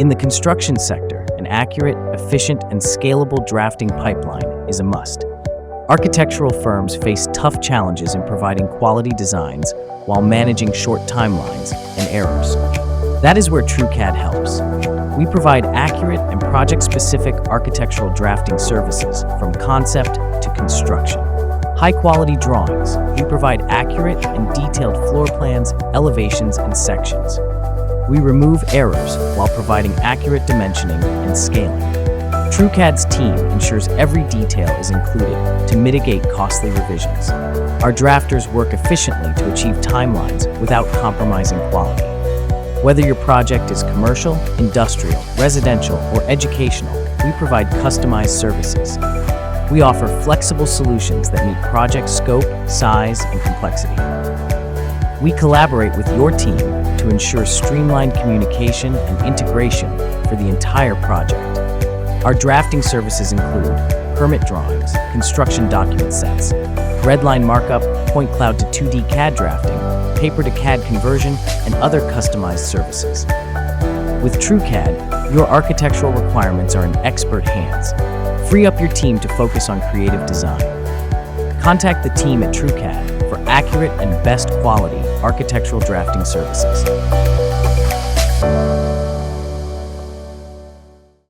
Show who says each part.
Speaker 1: In the construction sector, an accurate, efficient, and scalable drafting pipeline is a must. Architectural firms face tough challenges in providing quality designs while managing short timelines and errors. That is where TrueCADD helps. We provide accurate and project-specific architectural drafting services from concept to construction. High-quality drawings. We provide accurate and detailed floor plans, elevations, and sections. We remove errors while providing accurate dimensioning and scaling. TrueCADD's team ensures every detail is included to mitigate costly revisions. Our drafters work efficiently to achieve timelines without compromising quality. Whether your project is commercial, industrial, residential, or educational, we provide customized services. We offer flexible solutions that meet project scope, size, and complexity. We collaborate with your team to ensure streamlined communication and integration for the entire project. Our drafting services include permit drawings, construction document sets, redline markup, point cloud to 2D CAD drafting, paper to CAD conversion, and other customized services. With TrueCADD, your architectural requirements are in expert hands. Free up your team to focus on creative design. Contact the team at TrueCADD for accurate and best quality architectural drafting services.